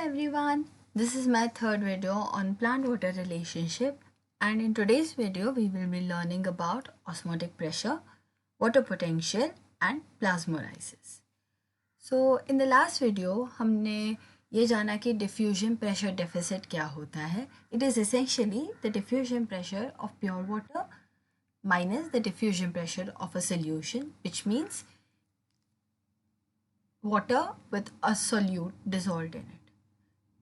everyone, this is my third video on plant-water relationship, and in today's video we will be learning about osmotic pressure, water potential and plasmolysis. So in the last video हमने ये जाना कि diffusion pressure deficit क्या होता है. It is essentially the diffusion pressure of pure water minus the diffusion pressure of a solution, which means water with a solute dissolved in it.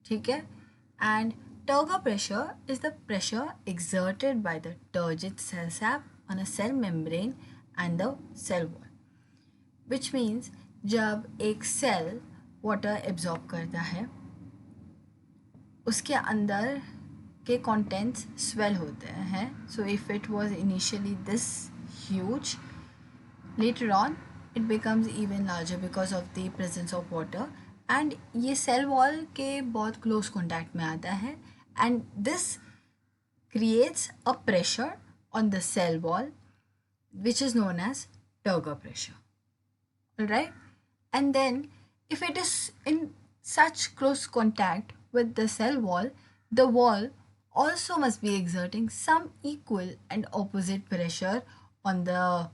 ठीक है. And turgor pressure is the pressure exerted by the turgid cell sap on a cell membrane and the cell wall, which means जब एक cell water absorb करता है उसके अंदर के contents swell होते हैं. So if it was initially this huge, later on it becomes even larger because of the presence of water, and ये सेल वॉल के बहुत क्लोज कॉन्टैक्ट में आता है, and this creates a pressure on the cell wall which is known as turgor pressure. Alright, and then if it is in such close contact with the cell wall, the wall also must be exerting some equal and opposite pressure on the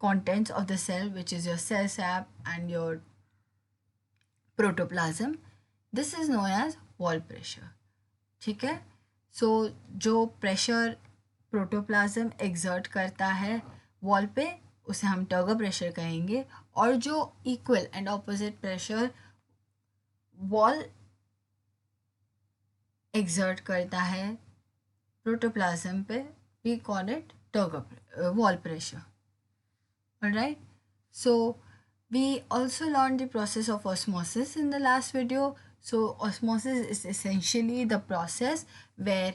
contents of the cell, which is your cell sap and your protoplasm. This is known as wall pressure. ठीक है. So जो pressure protoplasm exert करता है wall पे उसे हम turgor pressure कहेंगे, और जो equal and opposite pressure wall exert करता है प्रोटोप्लाज्म पे, we call it turgor wall pressure. Alright, so we also learned the process of osmosis in the last video. So osmosis is essentially the process where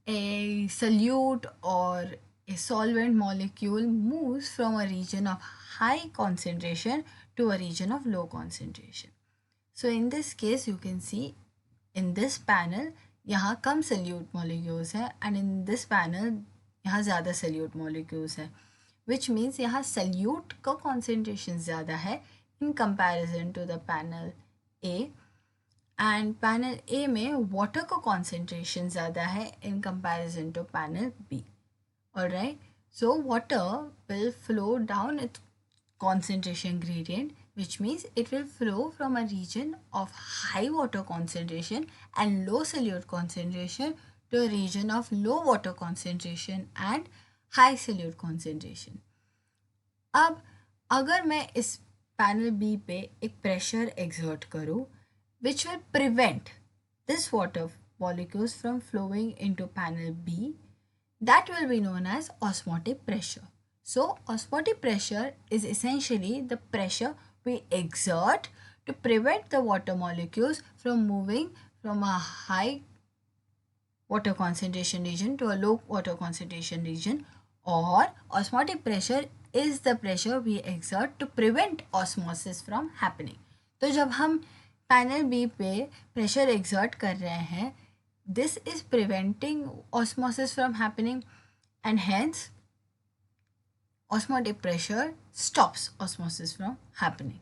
a solute or a solvent molecule moves from a region of high concentration to a region of low concentration. So in this case you can see in this panel यहाँ कम solute molecules है, and in this panel यहाँ ज़्यादा solute molecules है, which means यहाँ solute का concentration ज़्यादा है in comparison to the panel A, and panel A में वाटर का कॉन्सेंट्रेशन ज़्यादा है in comparison to panel B. Alright, so water will flow down its concentration gradient, which means it will flow from a region of high water concentration and low solute concentration to a region of low water concentration and high solute concentration. अब अगर मैं इस panel B पे एक pressure exert करूँ which will prevent this water molecules from flowing into panel B, that will be known as osmotic pressure. So osmotic pressure is essentially the pressure we exert to prevent the water molecules from moving from a high water concentration region to a low water concentration region, or osmotic pressure is the pressure we exert to prevent osmosis from happening. तो जब हम panel B पे pressure exert कर रहे हैं, this is preventing osmosis from happening, and hence osmotic pressure stops osmosis from happening.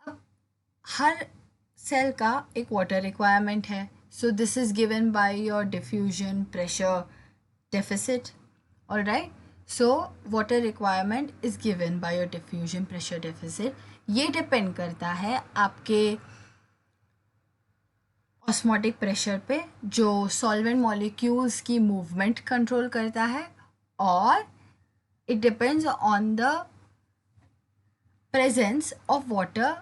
अब हर cell का एक वाटर रिक्वायरमेंट है, so this is given by your diffusion pressure deficit. Alright, so water requirement is given by your diffusion pressure deficit. ये depend करता है आपके osmotic pressure पे, जो सॉल्वेंट मॉलिक्यूल्स की मूवमेंट कंट्रोल करता है, और it depends on the presence of water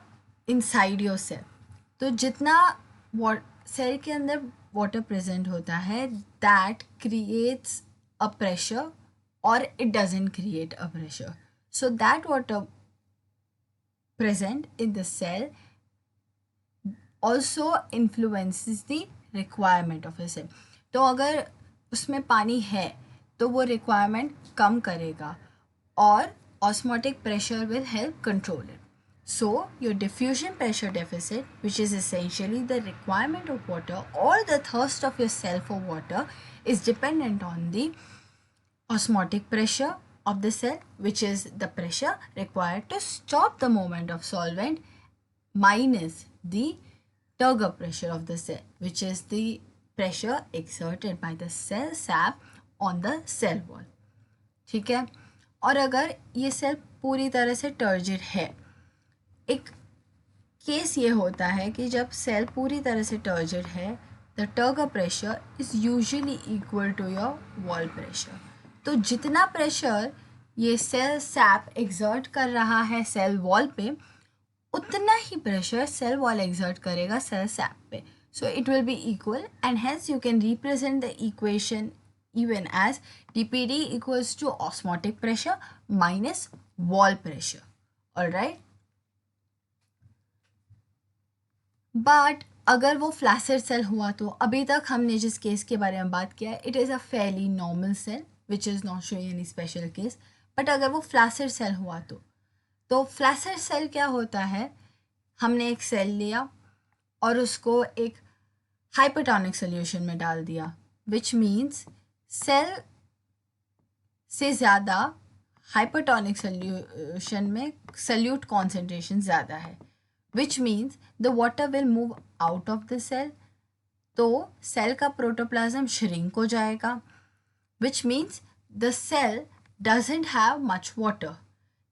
inside your cell. तो जितना सेल के अंदर वाटर प्रेजेंट होता है, दैट क्रिएट्स अ प्रेशर और it doesn't create a pressure. So that water present in the cell also influences the requirement of a cell. तो अगर उसमें पानी है तो वो requirement कम करेगा, और osmotic pressure will help control it. So your diffusion pressure deficit, which is essentially the requirement of water or the thirst of your cell for water, is dependent on the osmotic pressure of the cell, which is the pressure required to stop the movement of solvent, minus the Turgor pressure of the cell, which is the pressure exerted by the cell sap on the cell wall. ठीक है, और अगर ये cell पूरी तरह से turgid है, एक केस ये होता है कि जब सेल पूरी तरह से टर्जिड है, the Turgor pressure is usually equal to your wall pressure. तो जितना प्रेशर ये सेल सैप एक्सर्ट कर रहा है सेल वॉल पे, उतना ही प्रेशर सेल वॉल एक्सर्ट करेगा सेल सैप पे. So it will be equal and hence you can represent the equation even as dpd equals to osmotic pressure minus wall pressure. All right, but अगर वो flaccid cell हुआ तो अभी तक हमने जिस केस के बारे में बात किया है, it is a fairly normal cell which is not showing any special case. But अगर वो फ्लैसिड सेल हुआ तो फ्लैसिड सेल क्या होता है, हमने एक सेल लिया और उसको एक हाइपरटोनिक सोल्यूशन में डाल दिया, विच मीन्स सेल से ज़्यादा हाइपरटोनिक सोल्यूशन में सल्यूट कॉन्सेंट्रेशन ज़्यादा है, which means the water will move out of the cell. तो सेल का प्रोटोप्लाज्म श्रिंक हो जाएगा, which means the cell doesn't have much water.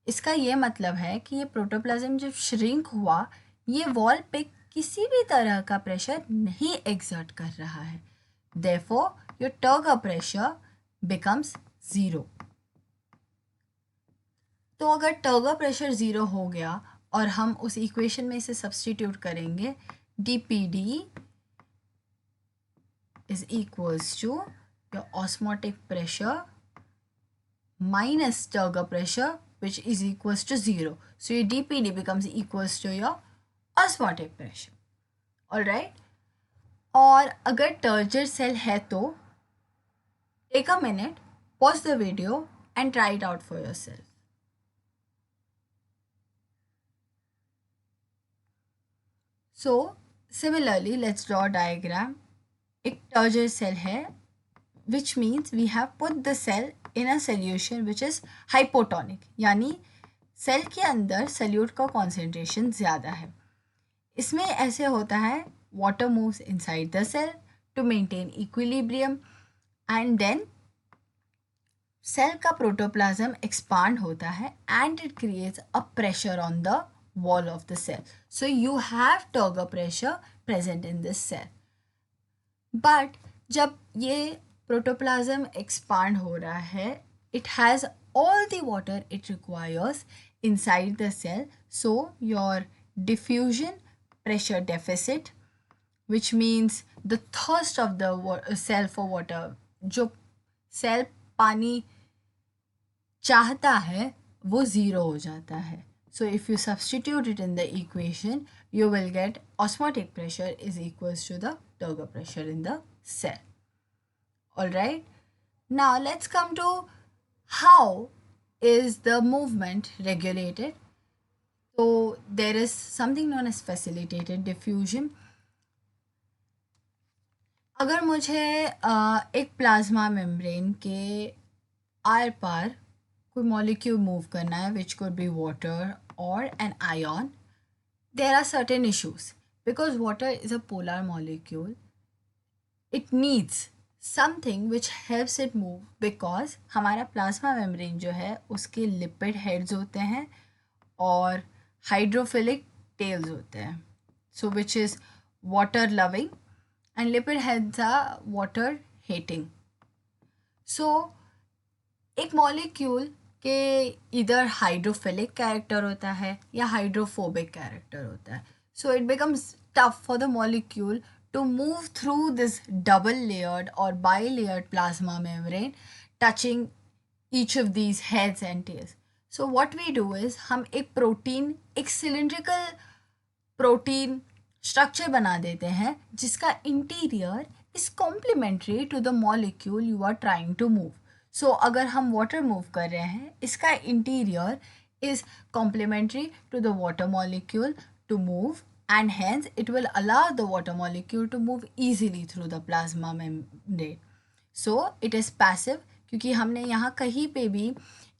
इसका ये मतलब है कि ये प्रोटोप्लाज्म जब श्रिंक हुआ, ये वॉल पे किसी भी तरह का प्रेशर नहीं एक्सर्ट कर रहा है. Therefore, your Turgor pressure becomes 0. तो अगर Turgor pressure 0 हो गया और हम उस इक्वेशन में इसे सब्सटीट्यूट करेंगे, dpd is equals to your osmotic pressure minus Turgor pressure, which is equals to 0. So your dpd becomes equals to your osmotic pressure. All right. और अगर टर्जिड सेल है तो take a minute, pause the video and try it out for yourself. So similarly let's draw diagram. एक turgid cell है, which means we have put the cell in a solution which is hypotonic, यानी cell के अंदर salute का concentration ज़्यादा है. इसमें ऐसे होता है, water moves inside the cell to maintain equilibrium and then cell का protoplasm expand होता है and it creates a pressure on the wall of the cell. So you have Turgor pressure present in this cell. But जब ये protoplasm expand हो रहा है, it has all the water it requires inside the cell. So your diffusion pressure deficit, which means the thirst of the cell for water, जो cell पानी चाहता है वो ज़ीरो हो जाता है. So if you substitute it in the equation, you will get osmotic pressure is equals to the Turgor pressure in the cell. All right. Now let's come to how is the movement regulated. So there is something known as facilitated diffusion. अगर मुझे एक plasma membrane के आर पार कोई molecule move करना है, which could be water और an ion, there are certain issues because water is a polar molecule. It needs something which helps it move, because हमारा प्लाज्मा मेम्ब्रेन जो है उसके लिपिड हेड्स होते हैं और हाइड्रोफिलिक टेल्स होते हैं. So which is water loving and lipid heads are water hating. So एक मॉलिक्यूल के इधर हाइड्रोफिलिक कैरेक्टर होता है या हाइड्रोफोबिक कैरेक्टर होता है. So it becomes tough for the molecule to move through this double layered or bi-layered plasma membrane touching each of these heads and tails. So what we do is हम एक protein, एक cylindrical protein structure बना देते हैं जिसका interior is complementary to the molecule you are trying to move. So अगर हम water move कर रहे हैं, इसका interior is complementary to the water molecule to move and hence it will allow the water molecule to move easily through the plasma membrane. So it is passive क्योंकि हमने यहाँ कहीं पे भी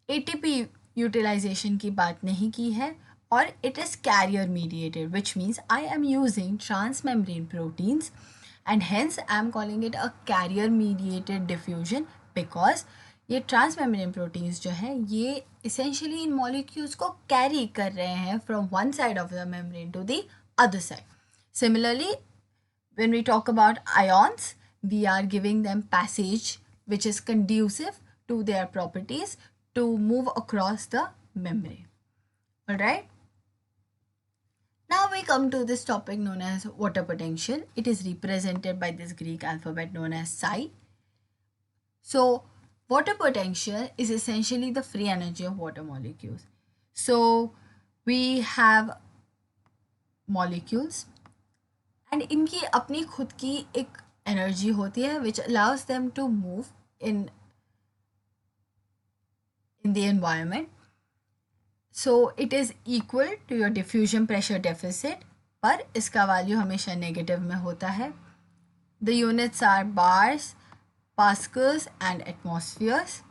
एटीपी यूटिलाइजेशन की बात नहीं की है, और it is carrier mediated, which means I am using transmembrane proteins and hence I am calling it a carrier mediated diffusion, because ये ट्रांसमेम्ब्रेन प्रोटीन्स जो है ये इसेंशियली इन मॉलिक्यूल्स को कैरी कर रहे हैं from one side of the membrane to the other side. Similarly, when we talk about ions, we are giving them passage which is conducive to their properties to move across the membrane. Alright? Now we come to this topic known as water potential. It is represented by this Greek alphabet known as psi. So, water potential is essentially the free energy of water molecules. So, we have molecules and इनकी अपनी खुद की एक energy होती है which allows them to move in the environment. So it is equal to your diffusion pressure deficit, पर इसका value हमेशा नेगेटिव में होता है. The units are bars, pascals and atmospheres.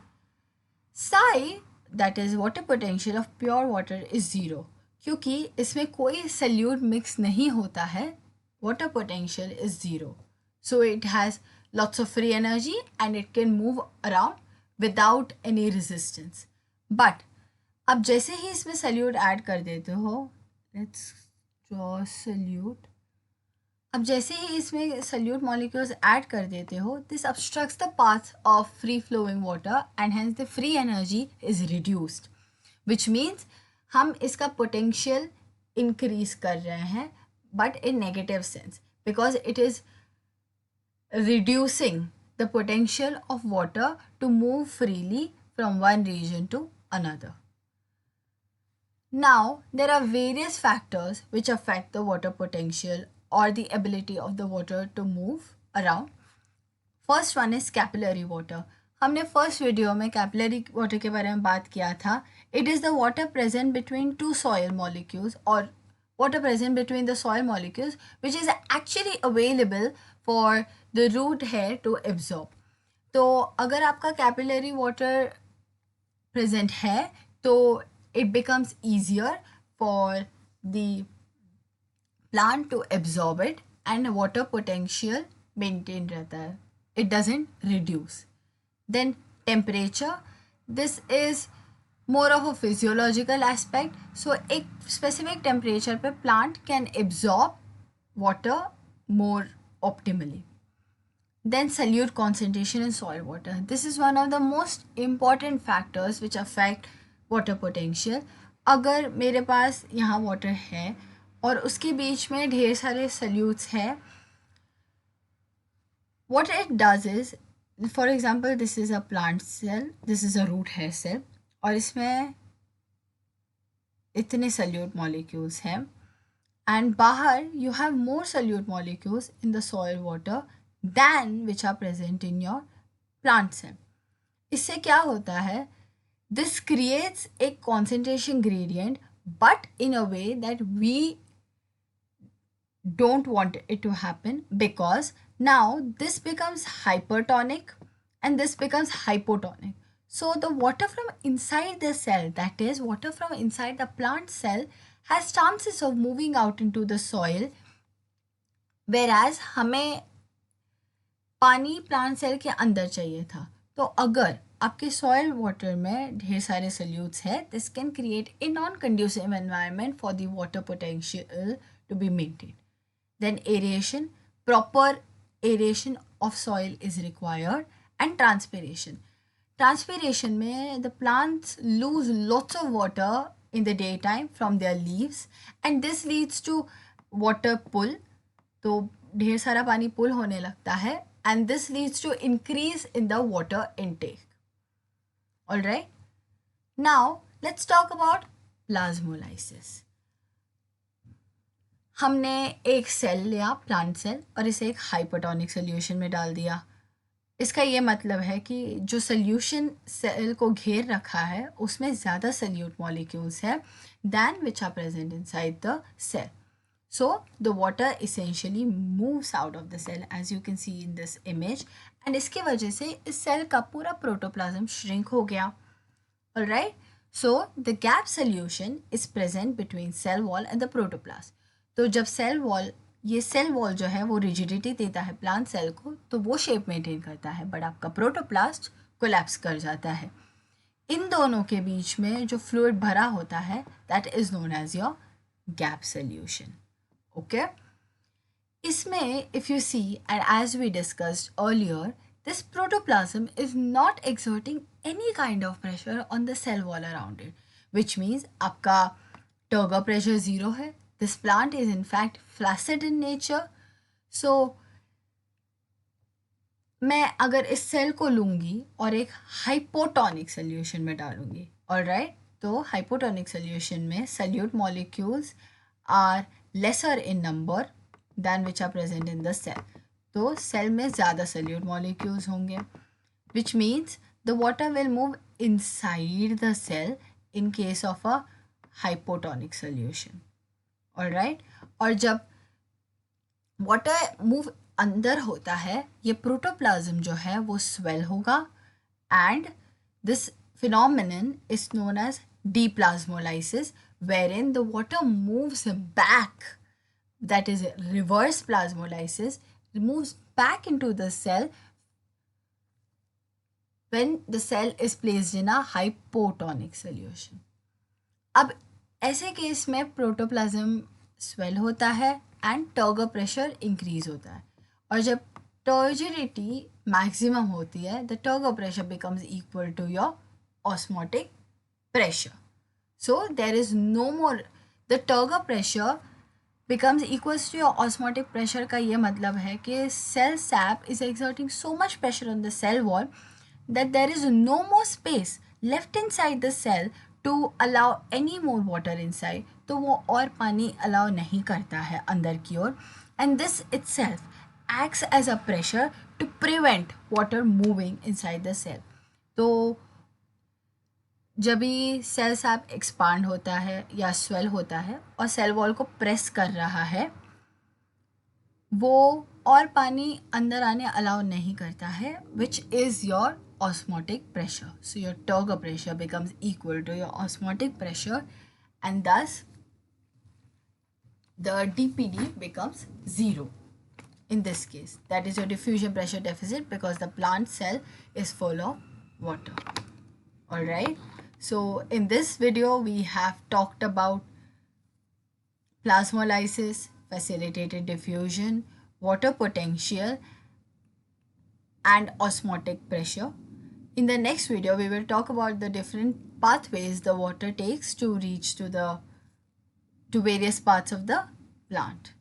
Psi, that is water potential of pure water, is zero, क्योंकि इसमें कोई salute mix नहीं होता है. Water potential is zero. So it has lots of free energy and it can move around without any resistance. But अब जैसे ही इसमें solute add कर देते हो, let's draw सल्यूट. अब जैसे ही इसमें सल्यूट मॉलिक्यूल्स ऐड कर देते हो, this obstructs the path of free flowing water and hence the free energy is reduced, which means हम इसका पोटेंशियल इंक्रीज कर रहे हैं, but in negative sense, because it is reducing the potential of water to move freely from one region to another. Now, there are various factors which affect the water potential or the ability of the water to move around. First one is capillary water. हमने first video में capillary water के बारे में बात किया था. It is the water present between two soil molecules, और water present between the soil molecules which is actually available for the root hair to absorb. तो अगर आपका capillary water present है तो it becomes easier for the plant to absorb it and water potential maintained रहता है. It doesn't reduce. Then temperature, this is more of a physiological aspect. So एक specific temperature पे plant can absorb water more optimally. Then solute concentration in soil water. This is one of the most important factors which affect water potential. अगर मेरे पास यहाँ water है और उसके बीच में ढेर सारे solutes हैं, what it does is, for example, this is a plant cell, this is a root hair cell, और इसमें इतने सल्यूट मॉलिक्यूल्स हैं, एंड बाहर you have more solute molecules in the soil water than which are present in your plant cell. इससे क्या होता है, this creates a concentration gradient, but in a way that we don't want it to happen, because now this becomes hypertonic and this becomes hypotonic. So the water from inside the cell, that is water from inside the plant cell, has chances of moving out into the soil, whereas हमें पानी plant cell के अंदर चाहिए था. तो अगर आपके soil water में ढेर सारे सल्यूट्स हैं, this can create a non conducive environment for the water potential to be maintain. Then aeration, proper aeration of soil is required, and transpiration. Transpiration में the plants lose lots of water in the daytime from their leaves, and this leads to water pull. तो ढेर सारा पानी पुल होने लगता है, and this leads to increase in the water intake. Alright. Now let's talk about plasmolysis. हमने एक cell लिया, प्लांट सेल, और इसे एक हाइपोटोनिक सोल्यूशन में डाल दिया. इसका ये मतलब है कि जो सोल्यूशन सेल को घेर रखा है उसमें ज़्यादा सल्यूट मॉलिक्यूल्स है than which are present inside the cell. So the water essentially moves out of the cell as you can see in this image, and इसके वजह से इस सेल का पूरा प्रोटोप्लाज्म श्रिंक हो गया. All right. So the gap solution is present between cell wall and the protoplast. तो जब सेल वॉल ये सेल वॉल जो है वो रिजिडिटी देता है प्लांट सेल को, तो वो शेप मेंटेन करता है, बट आपका प्रोटोप्लास्ट कोलैप्स कर जाता है. इन दोनों के बीच में जो फ्लूइड भरा होता है that is known as your gap solution. Okay, इसमें if you see and as we discussed earlier, this protoplasm is not exerting any kind of pressure on the cell wall around it, which means आपका turgor pressure zero है. This plant is in fact flaccid in nature. So मैं अगर इस cell को लूँगी और एक hypotonic solution में डालूँगी, ऑलराइट, तो हाइपोटोनिक सोल्यूशन में solute molecules are lesser in number than which are present in the cell. तो सेल में ज़्यादा सल्यूट मॉलिक्यूल्स होंगे, which means the water will move inside the cell in case of a hypotonic solution. Alright, और जब water move अंदर होता है, ये प्रोटोप्लाज्म जो है वो स्वेल होगा, and this phenomenon is known as deplasmolysis, wherein the water moves back, that is reverse plasmolysis, moves back into the cell when the cell is placed in a hypotonic solution. अब ऐसे case में protoplasm swell होता है and turgor pressure increase होता है, और जब turgidity maximum होती है the turgor pressure becomes equal to your osmotic pressure. So there is no more, the turgor pressure becomes equals to your osmotic pressure का ये मतलब है कि cell sap is exerting so much pressure on the cell wall that there is no more space left inside the cell to allow any more water inside. तो वो और पानी allow नहीं करता है अंदर की ओर, and this itself acts as a pressure to prevent water moving inside the cell. तो जब भी सेल सैप एक्सपांड होता है या स्वेल होता है और सेल वॉल को प्रेस कर रहा है, वो और पानी अंदर आने अलाउ नहीं करता है, which is your osmotic pressure. So your turgor pressure becomes equal to your osmotic pressure, and thus the DPD becomes zero. In this case, that is your diffusion pressure deficit because the plant cell is full of water. All right. So in this video, we have talked about plasmolysis, facilitated diffusion, water potential, and osmotic pressure. In the next video, we will talk about the different pathways the water takes to reach to various parts of the plant.